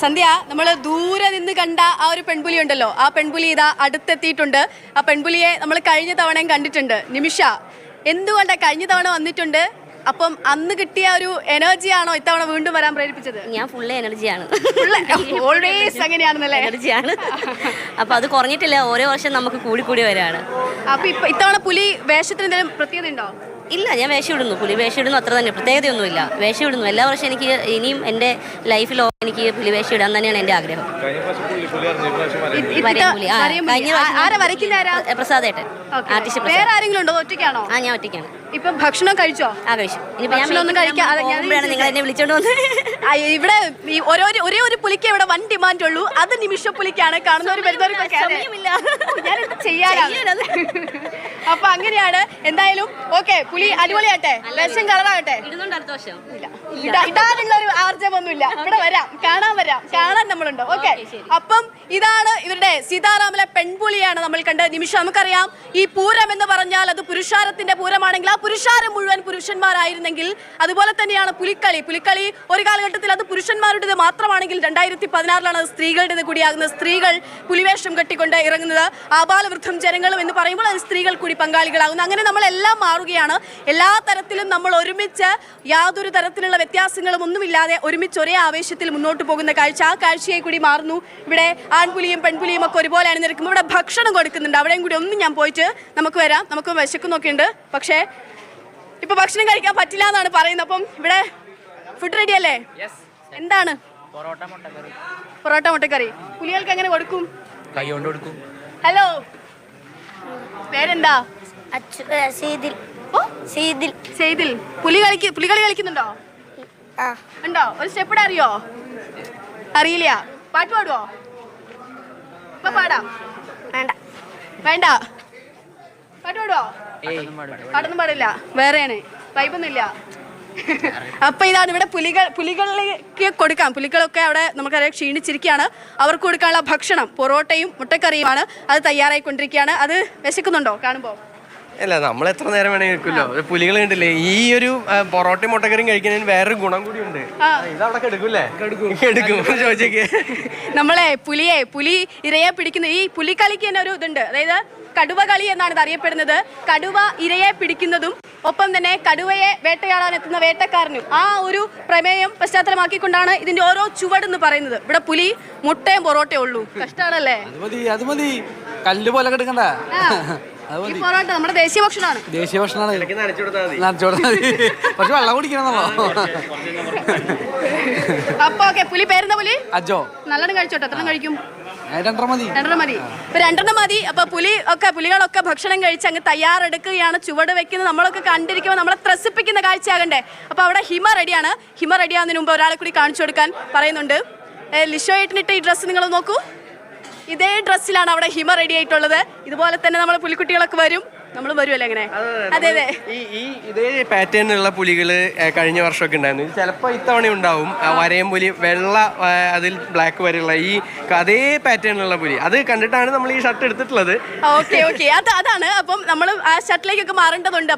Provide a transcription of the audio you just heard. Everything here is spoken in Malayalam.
സന്ധ്യ, നമ്മൾ ദൂരെ നിന്ന് കണ്ട ആ ഒരു പെൺപുലി ഉണ്ടല്ലോ, ആ പെൺപുലി ഇതാ അടുത്തെത്തിയിട്ടുണ്ട്. ആ പെൺപുലിയെ നമ്മൾ കഴിഞ്ഞ തവണയും കണ്ടിട്ടുണ്ട്. നിമിഷ, എന്തുകൊണ്ടാണ് കഴിഞ്ഞ തവണ വന്നിട്ടുണ്ട്? അപ്പം അന്ന് കിട്ടിയ ഒരു എനർജി ആണോ ഇത്തവണ വീണ്ടും വരാൻ പ്രേരിപ്പിച്ചത്? ഞാൻ ഫുള്ള് എനർജിയാണ്, ഓൾവേസ് അങ്ങനെയാണെന്നല്ലേ? എനർജിയാണ്. അപ്പൊ അത് കുറഞ്ഞിട്ടില്ല, ഓരോ വർഷം നമുക്ക് കൂടി കൂടി വരാണ്. അപ്പൊ ഇത്തവണ പുലി വേഷത്തിന് എന്തെങ്കിലും പ്രത്യേകത ഉണ്ടോ? ഇല്ല, ഞാൻ വേഷം ഇടുന്നു, പുലി വേഷം ഇടുന്നു, അത്ര തന്നെ, പ്രത്യേകതയൊന്നുമില്ല. വേഷം ഇടുന്നു എല്ലാ വർഷം. എനിക്ക് ഇനിയും എൻ്റെ ലൈഫിലോ എനിക്ക് പുലി വേഷം ഇടാൻ തന്നെയാണ് എൻ്റെ ആഗ്രഹം. പ്രസാദേട്ടൻ ആർട്ടിസ്റ്റ്. വേറെ ആരെങ്കിലും ഉണ്ടോ? ഒറ്റയ്ക്കാണോ? ആ, ഞാൻ ഒറ്റയ്ക്കാണ്. ഇപ്പൊ ഭക്ഷണം കഴിച്ചോ? ആ, കഴിച്ചു. ഇനിയിപ്പോ നിങ്ങൾ എന്നെ വിളിച്ചോണ്ട് വന്ന് ഇവിടെ ഒരേ ഒരു പുലിക്ക് ഇവിടെ വൻ ഡിമാൻഡ് ഉള്ളൂ, അത് നിമിഷ പുലിക്കാണ്. കാണുന്നവർ വരുന്നവർക്കൊക്കെ ചെയ്യാനാണ്. അപ്പൊ അങ്ങനെയാണ്. എന്തായാലും ഓക്കെ, പുലി അടിപൊളിയാട്ടെ, വേഷം കളറാകട്ടെ. ഇടാനുള്ള ഒരു ആർജവൊന്നുമില്ല. ഇവിടെ വരാം, കാണാൻ നമ്മളുണ്ട്. ഓക്കെ, അപ്പം ഇതാണ് ഇവരുടെ സീതാറാമിലെ പെൺപുലിയാണ് നമ്മൾ കണ്ടത്. നിമിഷം, നമുക്കറിയാം ഈ പൂരം എന്ന് പറഞ്ഞാൽ അത് പുരുഷാരത്തിന്റെ പൂരമാണെങ്കിൽ ആ പുരുഷാരം മുഴുവൻ പുരുഷന്മാരായിരുന്നെങ്കിൽ അതുപോലെ തന്നെയാണ് പുലിക്കളി. ഒരു കാലഘട്ടത്തിൽ അത് പുരുഷന്മാരുടേത് മാത്രമാണെങ്കിൽ 2016 അത് സ്ത്രീകളുടേത് കൂടിയാകുന്നത്. സ്ത്രീകൾ പുലിവേഷം കെട്ടിക്കൊണ്ട് ഇറങ്ങുന്നത്, ആബാലവൃദ്ധം ജനങ്ങളും എന്ന് പറയുമ്പോൾ അത് സ്ത്രീകൾ കൂടി പങ്കാളികളാകുന്നു. അങ്ങനെ നമ്മളെല്ലാം മാറുകയാണ്. എല്ലാ തരത്തിലും നമ്മൾ ഒരുമിച്ച്, യാതൊരു തരത്തിലുള്ള വ്യത്യാസങ്ങളും ഒന്നുമില്ലാതെ ഒരുമിച്ച് ഒരേ ആവേശത്തിൽ മുന്നോട്ട് പോകുന്ന കാഴ്ച, ആ കാഴ്ചയായി കൂടി മാറുന്നു. ഇവിടെ ആൺപുലിയും പെൺപുലിയും ഒക്കെ ഒരുപോലെ അണിനിരക്കുമ്പോൾ ഇവിടെ ഭക്ഷണം കൊടുക്കുന്നുണ്ട്. അവിടെയും കൂടി ഒന്നും ഞാൻ പോയിട്ട് നമുക്ക് വരാം. നമുക്ക് വിശക്കുന്നൊക്കെ ഉണ്ട്, പക്ഷേ ഇപ്പൊ ഭക്ഷണം കഴിക്കാൻ പറ്റില്ല എന്നാണ് പറയുന്നത്. അപ്പം ഇവിടെ ഫുഡ് റെഡി അല്ലേ? എന്താണ്? പൊറോട്ട മുട്ടക്കറി. പുലികൾക്ക് എങ്ങനെ കൊടുക്കും? ഹലോ, പേരെന്താ? സെയ്ദിൽ. പുലികളി കളിക്കുന്നുണ്ടോ? ഉണ്ടോ? ഒരു സ്റ്റെപ്പ് അറിയോ? അറിയില്ല. പാട്ട് പാടുവോ? ഇപ്പൊ പാടാം. വേണ്ട. പാട്ട് പാടുവോ? പാട്ടൊന്നും പാടില്ല. വേറെയാണ്, വൈബൊന്നുമില്ല. അപ്പൊ ഇതാണ് ഇവിടെ പുലികളിലേക്ക് കൊടുക്കാം. പുലികളൊക്കെ അവിടെ നമുക്കറിയാം ക്ഷീണിച്ചിരിക്കുകയാണ്. അവർക്ക് കൊടുക്കാനുള്ള ഭക്ഷണം പൊറോട്ടയും മുട്ടക്കറിയുമാണ്. അത് തയ്യാറായിക്കൊണ്ടിരിക്കുകയാണ്. അത് വിശക്കുന്നുണ്ടോ കാണുമ്പോ? അല്ല, നമ്മൾ എത്ര നേരം വേണമെങ്കിൽ നിൽക്കുമല്ലോ. പുലികൾ കണ്ടില്ലേ? ഈ ഒരു പൊറോട്ടയും മുട്ടക്കറിയും കഴിക്കുന്നതിന് വേറൊരു ഗുണം കൂടി ഉണ്ട്. ഇതവിടെ എടുക്കൂലേ? എടുക്കും. ചോദിച്ചേക്ക്. നമ്മളെ പുലി ഇരയെ പിടിക്കുന്ന ഈ പുലിക്കളിക്ക് തന്നെ ഒരു ഇതുണ്ട്. അതായത് കടുവ കളി എന്നാണ് ഇത് അറിയപ്പെടുന്നത്. കടുവ ഇരയെ പിടിക്കുന്നതും ഒപ്പം തന്നെ കടുവയെ വേട്ടയാടാൻ എത്തുന്ന വേട്ടക്കാരനും ആ ഒരു പ്രമേയം പശ്ചാത്തലമാക്കിക്കൊണ്ടാണ് ഇതിന്റെ ഓരോ ചുവടെന്ന് പറയുന്നത്. ഇവിടെ പുലി മുട്ടയും പൊറോട്ടയും ഉള്ളൂ. കഷ്ടാണല്ലേ? അത് മതി, കല്ല് പോലെ കിടക്കണ്ട. പൊറോട്ട നമ്മുടെ ദേശീയ ഭക്ഷണമാണ്. പക്ഷെ വെള്ളം കുടിക്കണമെന്നോ. അപ്പൊ ഓക്കെ, പുലി പേരുന്ന പുലി അജോ. നല്ലോണം കഴിച്ചോട്ടെ. എത്ര കഴിക്കും? 2 മതി. ഇപ്പൊ 2 മതി. അപ്പൊ പുലികളൊക്കെ ഭക്ഷണം കഴിച്ച് അങ്ങ് തയ്യാറെടുക്കുകയാണ്. ചുവട് വെക്കുന്നത് നമ്മളൊക്കെ കണ്ടിരിക്കുമ്പോൾ നമ്മളെ ത്രസിപ്പിക്കുന്ന കാഴ്ചയാകണ്ടേ. അപ്പൊ അവിടെ ഹിമ റെഡിയാണ്. ഹിമ റെഡിയാകുന്നതിന് മുമ്പ് ഒരാളെ കൂടി കാണിച്ചു കൊടുക്കാൻ പറയുന്നുണ്ട്. ലിഷോയിട്ടിട്ട് ഈ ഡ്രസ്സ് നിങ്ങൾ നോക്കൂ. ഇതേ ഡ്രസ്സിലാണ് അവിടെ ഹിമ റെഡി ആയിട്ടുള്ളത്. ഇതുപോലെ തന്നെ നമ്മൾ പുലിക്കുട്ടികളൊക്കെ വരും. നമ്മൾ വരുമല്ലേ അങ്ങനെ? അതെ. ഇതേ പാറ്റേണിലുള്ള പുലികള് കഴിഞ്ഞ വർഷമൊക്കെ ഉണ്ടായിരുന്നു. ഇത് ചിലപ്പോൾ ഇത്തവണ ഉണ്ടാവും. വരയം പുലി, വെള്ള അതിൽ ബ്ലാക്ക് വരെയുള്ള ഈ അതേ പാറ്റേണിലുള്ള പുലി. അത് കണ്ടിട്ടാണ് നമ്മൾ ഈ ഷർട്ട് എടുത്തിട്ടുള്ളത്. ഓക്കെ, അതാണ്. അപ്പം നമ്മൾ ആ ഷർട്ടിലേക്കൊക്കെ മാറേണ്ടതുണ്ട്.